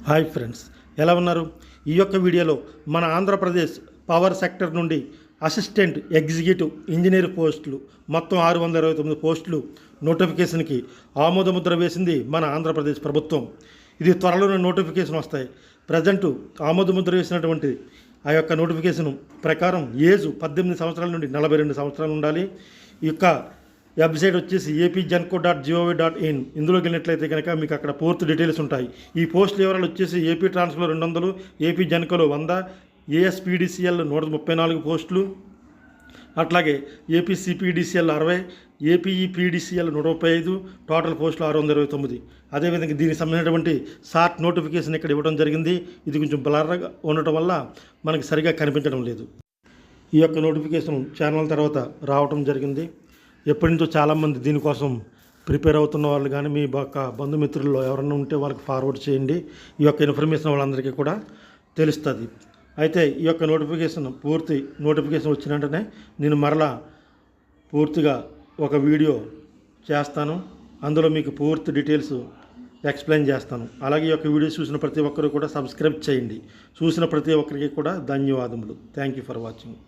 Hi friends, ఎలా ఉన్నారు? ఈ యొక్క వీడియోలో మన ఆంధ్రప్రదేశ్ పవర్ సెక్టర్ నుండి అసిస్టెంట్ ఎగ్జిక్యూటివ్ ఇంజనీర్ పోస్టులు మొత్తం 629 పోస్టులు నోటిఫికేషన్కి ఆమోదముద్ర వేసింది మన ఆంధ్రప్రదేశ్ ప్రభుత్వం. ఇది త్వరలోనే నోటిఫికేషన్ వస్తాయి. ప్రజెంటు ఆమోదముద్ర వేసినటువంటి ఆ యొక్క నోటిఫికేషన్ ప్రకారం ఏజ్ 18 సంవత్సరాల నుండి 42 సంవత్సరాలు ఉండాలి. ఈ యొక్క వెబ్సైట్ వచ్చేసి apgenco.gov.in. ఇందులోకి వెళ్ళినట్లయితే కనుక మీకు అక్కడ పూర్తి డీటెయిల్స్ ఉంటాయి. ఈ పోస్టుల వివరాలు వచ్చేసి ఏపీ ట్రాన్స్ఫర్లో 200, ఏపీ జెన్కోలో 100, ఏఎస్పీడీసీఎల్ 134 పోస్టులు, అట్లాగే ఏపీ సిపిడిసిఎల్ 60, ఏపీఈపీడీసీఎల్ 135, టోటల్ పోస్టులు 629. అదేవిధంగా దీనికి సంబంధించినటువంటి షార్ట్ నోటిఫికేషన్ ఇక్కడ ఇవ్వడం జరిగింది. ఇది కొంచెం బ్లర్గా ఉండటం వల్ల మనకి సరిగా కనిపించడం లేదు. ఈ యొక్క నోటిఫికేషన్ ఛానల్ తర్వాత రావటం జరిగింది. ఎప్పటి నుంచో చాలామంది దీనికోసం ప్రిపేర్ అవుతున్న వాళ్ళు కానీ మీ యొక్క బంధుమిత్రుల్లో ఎవరైనా ఉంటే వాళ్ళకి ఫార్వర్డ్ చేయండి. ఈ యొక్క ఇన్ఫర్మేషన్ వాళ్ళందరికీ కూడా తెలుస్తుంది. అయితే ఈ యొక్క పూర్తి నోటిఫికేషన్ వచ్చిన వెంటనే నేను మరలా పూర్తిగా ఒక వీడియో చేస్తాను. అందులో మీకు పూర్తి డీటెయిల్స్ ఎక్స్ప్లెయిన్ చేస్తాను. అలాగే ఈ యొక్క వీడియో చూసిన ప్రతి ఒక్కరు కూడా సబ్స్క్రైబ్ చేయండి. చూసిన ప్రతి ఒక్కరికి కూడా ధన్యవాదములు. Thank you for watching.